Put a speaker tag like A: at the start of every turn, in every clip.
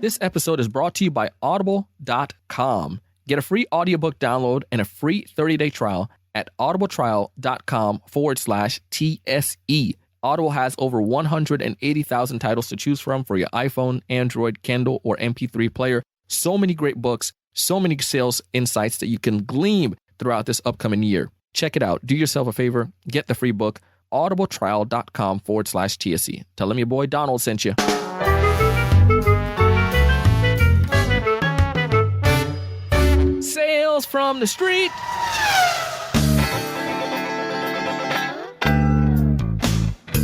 A: This episode is brought to you by Audible.com. Get a free audiobook download and a free 30-day trial at audibletrial.com/TSE. Audible has over 180,000 titles to choose from for your iPhone, Android, Kindle, or MP3 player. So many great books, so many sales insights that you can glean throughout this upcoming year. Check it out. Do yourself a favor. Get the free book, audibletrial.com/TSE. Tell them your boy Donald sent you. Sales from the street.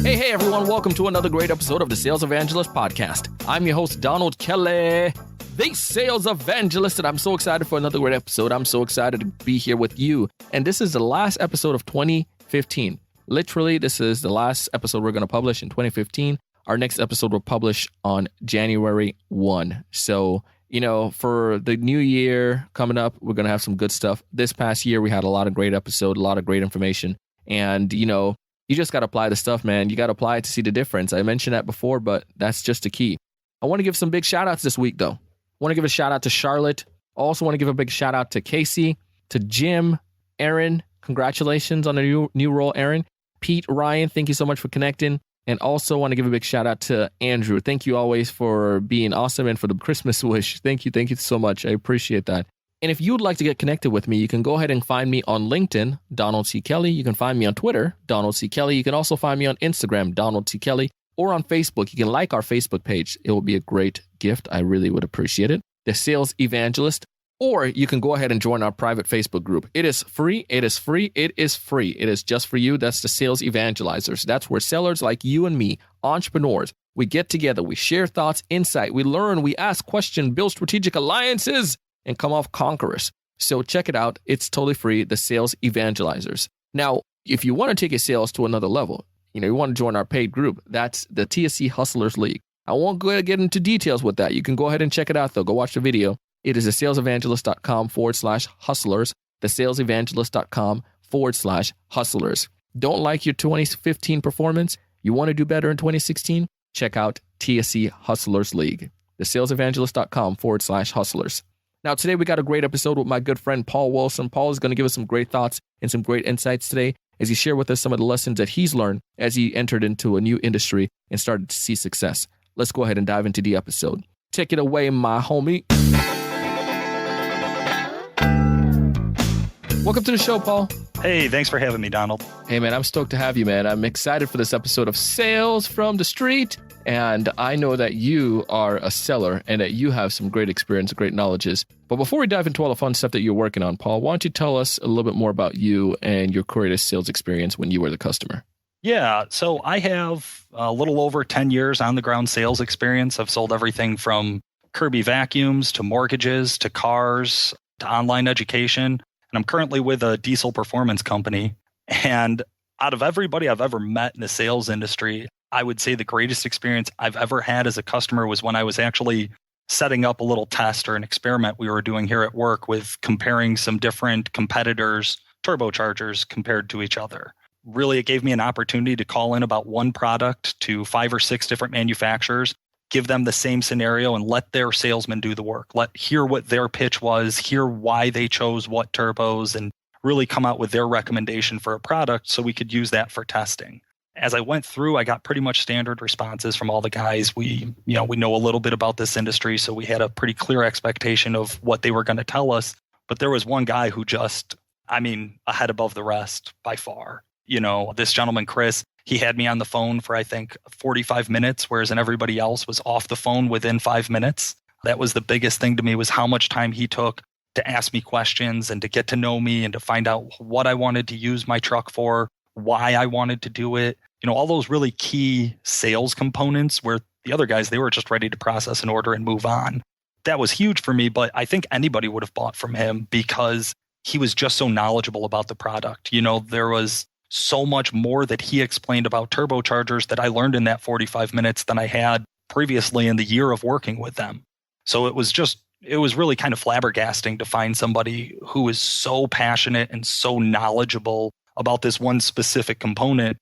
A: Hey, everyone. Welcome to another great episode of the Sales Evangelist podcast. I'm your host, Donald Kelly, the Sales Evangelist, and I'm so excited for another great episode. I'm so excited to be here with you. And this is the last episode of 2015. Literally, this is the last episode we're going to publish in 2015. Our next episode will publish on January 1. So, for the new year coming up, we're going to have some good stuff. This past year, we had a lot of great episodes, a lot of great information. And, you just got to apply the stuff, man. You got to apply it to see the difference. I mentioned that before, but that's just the key. I want to give some big shout outs this week, though. I want to give a shout out to Charlotte. I also want to give a big shout out to Casey, to Jim, Aaron. Congratulations on the new role, Aaron. Pete, Ryan, thank you so much for connecting. And also want to give a big shout out to Andrew. Thank you always for being awesome and for the Christmas wish. Thank you so much. I appreciate that. And if you'd like to get connected with me, you can go ahead and find me on LinkedIn, Donald C. Kelly. You can find me on Twitter, Donald C. Kelly. You can also find me on Instagram, Donald C. Kelly, or on Facebook. You can like our Facebook page. It will be a great gift. I really would appreciate it. The Sales Evangelist. Or you can go ahead and join our private Facebook group. It is free. It is free. It is free. It is just for you. That's the Sales Evangelizers. That's where sellers like you and me, entrepreneurs, we get together. We share thoughts, insight. We learn. We ask questions, build strategic alliances, and come off conquerors. So check it out. It's totally free. The Sales Evangelizers. Now, if you want to take your sales to another level, you want to join our paid group. That's the TSE Hustlers League. I won't go ahead and get into details with that. You can go ahead and check it out, though. Go watch the video. It is thesalesevangelist.com/hustlers, thesalesevangelist.com/hustlers. Don't like your 2015 performance? You want to do better in 2016? Check out TSE Hustlers League, thesalesevangelist.com/hustlers. Now, today we got a great episode with my good friend, Paul Wilson. Paul is going to give us some great thoughts and some great insights today as he shared with us some of the lessons that he's learned as he entered into a new industry and started to see success. Let's go ahead and dive into the episode. Take it away, my homie. Welcome to the show, Paul.
B: Hey, thanks for having me, Donald.
A: Hey, man, I'm stoked to have you, man. I'm excited for this episode of Sales from the Street. And I know that you are a seller and that you have some great experience, great knowledges. But before we dive into all the fun stuff that you're working on, Paul, why don't you tell us a little bit more about you and your greatest sales experience when you were the customer?
B: Yeah, so I have a little over 10 years on the ground sales experience. I've sold everything from Kirby vacuums to mortgages to cars to online education. And I'm currently with a diesel performance company. And out of everybody I've ever met in the sales industry, I would say the greatest experience I've ever had as a customer was when I was actually setting up a little test or an experiment we were doing here at work with comparing some different competitors' turbochargers compared to each other. Really, it gave me an opportunity to call in about one product to 5 or 6 different manufacturers, give them the same scenario and let their salesmen do the work. Hear what their pitch was, hear why they chose what turbos, and really come out with their recommendation for a product so we could use that for testing. As I went through, I got pretty much standard responses from all the guys. We know a little bit about this industry, so we had a pretty clear expectation of what they were going to tell us. But there was one guy who just, ahead above the rest by far. This gentleman, Chris, he had me on the phone for, I think, 45 minutes, whereas everybody else was off the phone within 5 minutes. That was the biggest thing to me, was how much time he took to ask me questions and to get to know me and to find out what I wanted to use my truck for, why I wanted to do it. All those really key sales components where the other guys, they were just ready to process an order and move on. That was huge for me, but I think anybody would have bought from him because he was just so knowledgeable about the product. There was so much more that he explained about turbochargers that I learned in that 45 minutes than I had previously in the year of working with them. So it was really kind of flabbergasting to find somebody who is so passionate and so knowledgeable about this one specific component.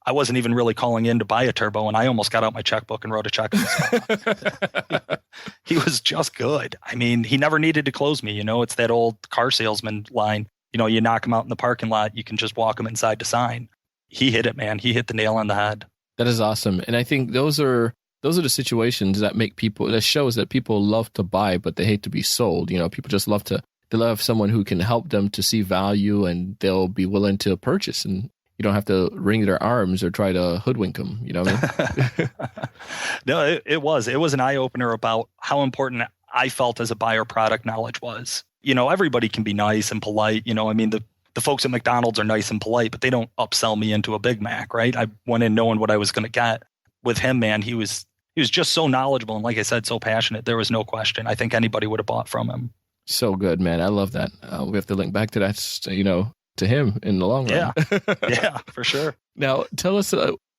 B: I wasn't even really calling in to buy a turbo, and I almost got out my checkbook and wrote a check on the spot. He was just good. I mean, he never needed to close me. It's that old car salesman line. You knock him out in the parking lot, you can just walk him inside to sign. He hit it, man. He hit the nail on the head.
A: That is awesome. And I think those are the situations that shows that people love to buy, but they hate to be sold. People just they love someone who can help them to see value, and they'll be willing to purchase, and you don't have to wring their arms or try to hoodwink them. You know what I mean?
B: No, it was an eye opener about how important I felt as a buyer product knowledge was. Everybody can be nice and polite. The folks at McDonald's are nice and polite, but they don't upsell me into a Big Mac, right? I went in knowing what I was going to get. With him, man, he was just so knowledgeable, and like I said, so passionate. There was no question. I think anybody would have bought from him. So
A: good, man. I love that. We have to link back to that, to him in the long run.
B: Yeah, for sure.
A: Now, tell us,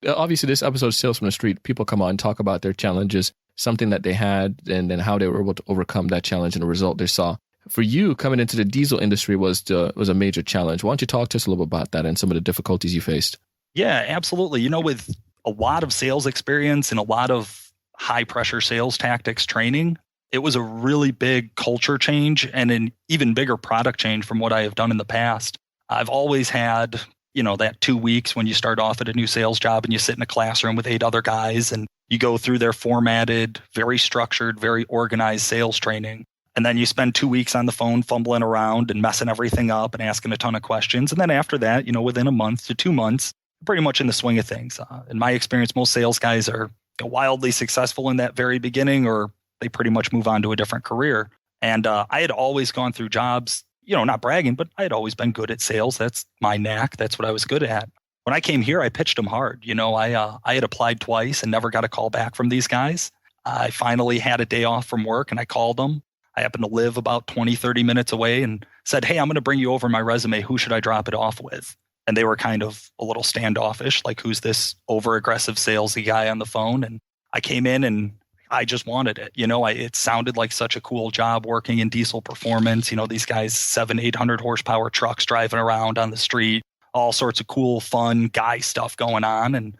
A: obviously this episode of Sales from the Street, people come on, talk about their challenges, something that they had, and then how they were able to overcome that challenge and the result they saw. For you, coming into the diesel industry was a major challenge. Why don't you talk to us a little bit about that and some of the difficulties you faced?
B: Yeah, absolutely. With a lot of sales experience and a lot of high pressure sales tactics training, it was a really big culture change and an even bigger product change from what I have done in the past. I've always had, that 2 weeks when you start off at a new sales job and you sit in a classroom with 8 other guys and you go through their formatted, very structured, very organized sales training. And then you spend 2 weeks on the phone fumbling around and messing everything up and asking a ton of questions. And then after that, within a month to 2 months, pretty much in the swing of things. In my experience, most sales guys are wildly successful in that very beginning, or they pretty much move on to a different career. And I had always gone through jobs, not bragging, but I had always been good at sales. That's my knack. That's what I was good at. When I came here, I pitched them hard. I had applied twice and never got a call back from these guys. I finally had a day off from work and I called them. I happened to live about 20, 30 minutes away and said, hey, I'm going to bring you over my resume. Who should I drop it off with? And they were kind of a little standoffish, like, who's this over-aggressive salesy guy on the phone? And I came in and I just wanted it. It sounded like such a cool job working in diesel performance. These guys, 700-800 horsepower trucks driving around on the street, all sorts of cool, fun guy stuff going on. And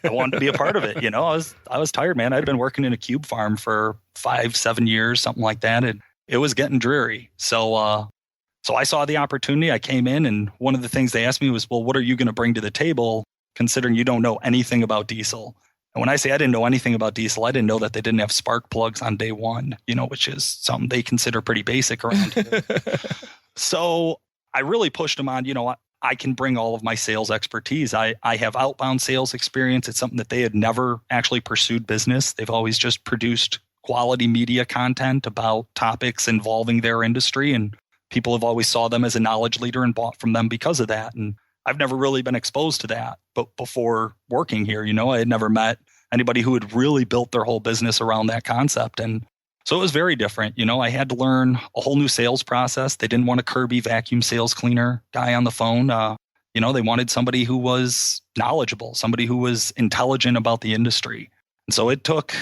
B: I wanted to be a part of it. I was tired, man. I'd been working in a cube farm for 5-7 years, something like that. And it was getting dreary. So I saw the opportunity. I came in, and one of the things they asked me was, well, what are you going to bring to the table considering you don't know anything about diesel? And when I say I didn't know anything about diesel, I didn't know that they didn't have spark plugs on day one, which is something they consider pretty basic around here. So I really pushed them on, I can bring all of my sales expertise. I have outbound sales experience. It's something that they had never actually pursued business. They've always just produced quality media content about topics involving their industry. And people have always saw them as a knowledge leader and bought from them because of that. And I've never really been exposed to that. But before working here, I had never met anybody who had really built their whole business around that concept. And so it was very different. I had to learn a whole new sales process. They didn't want a Kirby vacuum sales cleaner guy on the phone. They wanted somebody who was knowledgeable, somebody who was intelligent about the industry. And so it took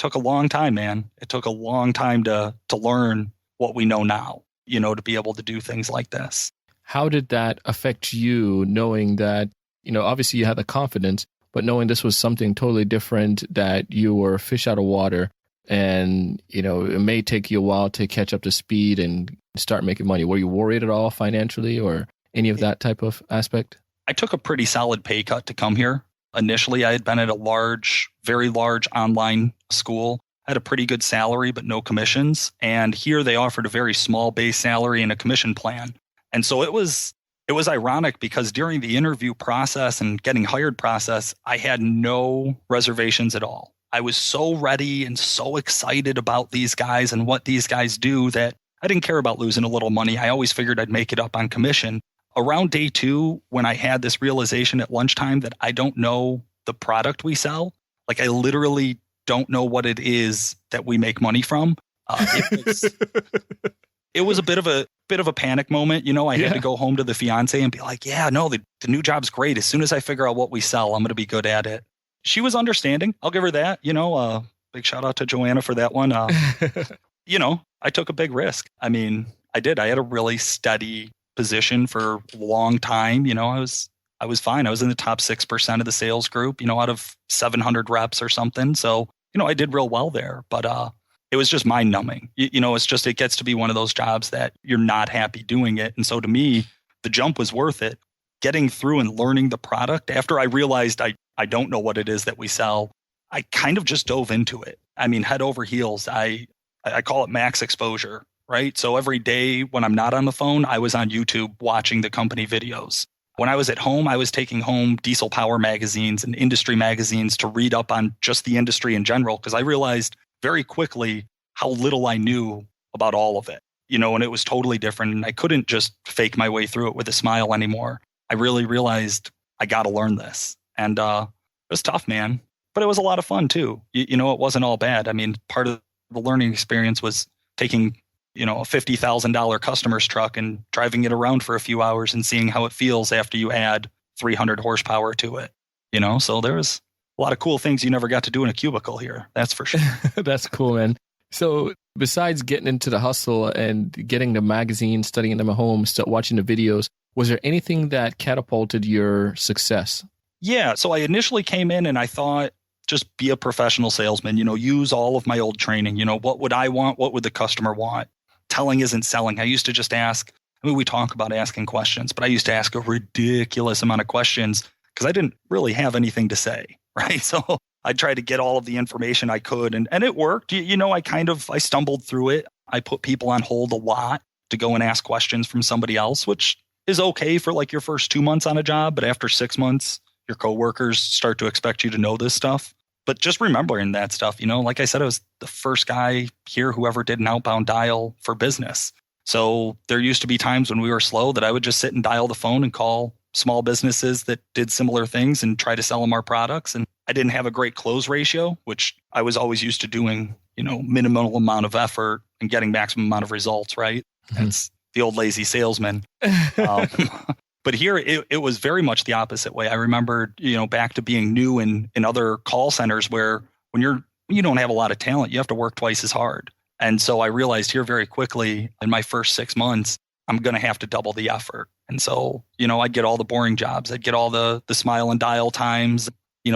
B: a long time, man. It took a long time to learn what we know now, to be able to do things like this.
A: How did that affect you, knowing that, obviously you had the confidence, but knowing this was something totally different, that you were a fish out of water, and, it may take you a while to catch up to speed and start making money. Were you worried at all financially or any of that type of aspect?
B: I took a pretty solid pay cut to come here. Initially, I had been at a very large online school. I had a pretty good salary, but no commissions. And here they offered a very small base salary and a commission plan. And so it was ironic because during the interview process and getting hired process, I had no reservations at all. I was so ready and so excited about these guys and what these guys do that I didn't care about losing a little money. I always figured I'd make it up on commission. Around day 2, when I had this realization at lunchtime that I don't know the product we sell, like I literally don't know what it is that we make money from. It was a bit of a panic moment. I had to go home to the fiance and be like, yeah, no, the new job's great. As soon as I figure out what we sell, I'm going to be good at it. She was understanding. I'll give her that. Big shout out to Joanna for that one. I took a big risk. I mean, I did. I had a really steady position for a long time. I was I was fine. I was in the top 6% of the sales group, out of 700 reps or something. So, I did real well there, but it was just mind numbing. It gets to be one of those jobs that you're not happy doing it. And so to me, the jump was worth it. Getting through and learning the product after I realized I don't know what it is that we sell, I kind of just dove into it. I mean, head over heels. I call it max exposure, right? So every day when I'm not on the phone, I was on YouTube watching the company videos. When I was at home, I was taking home diesel power magazines and industry magazines to read up on just the industry in general, because I realized very quickly how little I knew about all of it, and it was totally different. And I couldn't just fake my way through it with a smile anymore. I really realized I got to learn this. And it was tough, man, but it was a lot of fun too. It wasn't all bad. I mean, part of the learning experience was taking a $50,000 customer's truck and driving it around for a few hours and seeing how it feels after you add 300 horsepower to it. So there was a lot of cool things you never got to do in a cubicle here. That's for sure.
A: That's cool, man. So besides getting into the hustle and getting the magazine, studying them at home, watching the videos, was there anything that catapulted your success?
B: Yeah. So I initially came in and I thought, just be a professional salesman, use all of my old training. What would I want? What would the customer want? Telling isn't selling. I used to just ask, we talk about asking questions, but I used to ask a ridiculous amount of questions because I didn't really have anything to say, right? So I tried to get all of the information I could and it worked. I stumbled through it. I put people on hold a lot to go and ask questions from somebody else, which is okay for like your first 2 months on a job. But after 6 months, your coworkers start to expect you to know this stuff. But just remembering that stuff, like I said, I was the first guy here who ever did an outbound dial for business. So there used to be times when we were slow that I would just sit and dial the phone and call small businesses that did similar things and try to sell them our products. And I didn't have a great close ratio, which I was always used to doing, minimal amount of effort and getting maximum amount of results, right? Mm-hmm. That's the old lazy salesman. But here, it was very much the opposite way. I remember, back to being new in other call centers where when you don't have a lot of talent, you have to work twice as hard. And so I realized here very quickly in my first 6 months, I'm going to have to double the effort. And so, I'd get all the boring jobs. I'd get all the smile and dial times,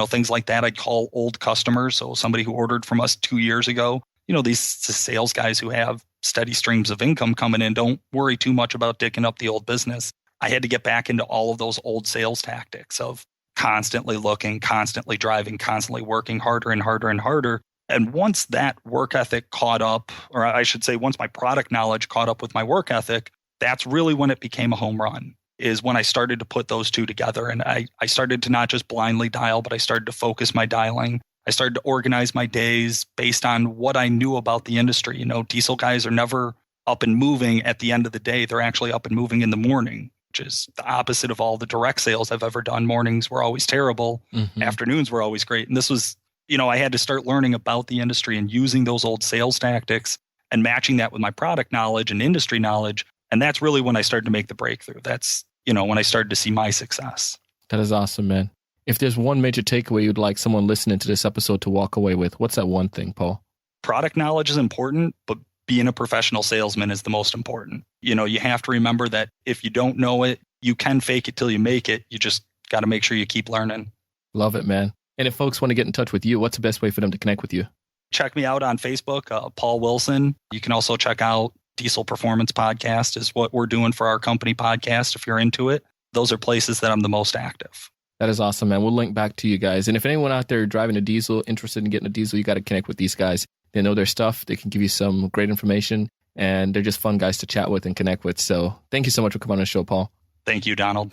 B: things like that. I'd call old customers. So somebody who ordered from us 2 years ago, these sales guys who have steady streams of income coming in, don't worry too much about digging up the old business. I had to get back into all of those old sales tactics of constantly looking, constantly driving, constantly working harder and harder and harder. And once that work ethic caught up, or I should say, once my product knowledge caught up with my work ethic, that's really when it became a home run, is when I started to put those two together. And I started to not just blindly dial, but I started to focus my dialing. I started to organize my days based on what I knew about the industry. Diesel guys are never up and moving at the end of the day. They're actually up and moving in the morning, which is the opposite of all the direct sales I've ever done. Mornings were always terrible. Mm-hmm. Afternoons were always great. And this was, I had to start learning about the industry and using those old sales tactics and matching that with my product knowledge and industry knowledge. And that's really when I started to make the breakthrough. That's, when I started to see my success.
A: That is awesome, man. If there's one major takeaway you'd like someone listening to this episode to walk away with, what's that one thing, Paul?
B: Product knowledge is important, but being a professional salesman is the most important. You have to remember that if you don't know it, you can fake it till you make it. You just got to make sure you keep learning.
A: Love it, man. And if folks want to get in touch with you, what's the best way for them to connect with you?
B: Check me out on Facebook, Paul Wilson. You can also check out Diesel Performance Podcast is what we're doing for our company podcast. If you're into it, those are places that I'm the most active.
A: That is awesome, man. We'll link back to you guys. And if anyone out there driving a diesel, interested in getting a diesel, you got to connect with these guys. They know their stuff. They can give you some great information, and they're just fun guys to chat with and connect with. So thank you so much for coming on the show, Paul.
B: Thank you, Donald.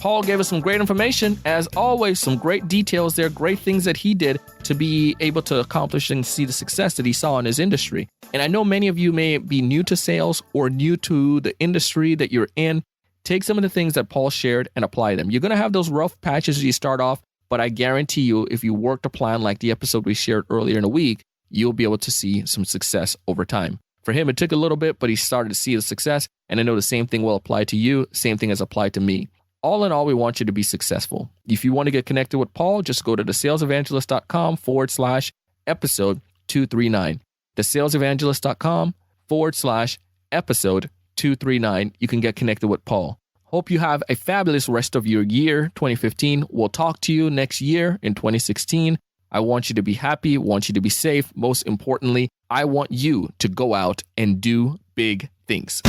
A: Paul gave us some great information. As always, some great details there, great things that he did to be able to accomplish and see the success that he saw in his industry. And I know many of you may be new to sales or new to the industry that you're in. Take some of the things that Paul shared and apply them. You're going to have those rough patches as you start off, but I guarantee you, if you work the plan like the episode we shared earlier in the week, you'll be able to see some success over time. For him, it took a little bit, but he started to see the success, and I know the same thing will apply to you, same thing has applied to me. All in all, we want you to be successful. If you want to get connected with Paul, just go to thesalesevangelist.com/episode 239. Thesalesevangelist.com/episode episode 239, you can get connected with Paul. Hope you have a fabulous rest of your year, 2015. We'll talk to you next year in 2016. I want you to be happy, want you to be safe. Most importantly, I want you to go out and do big things.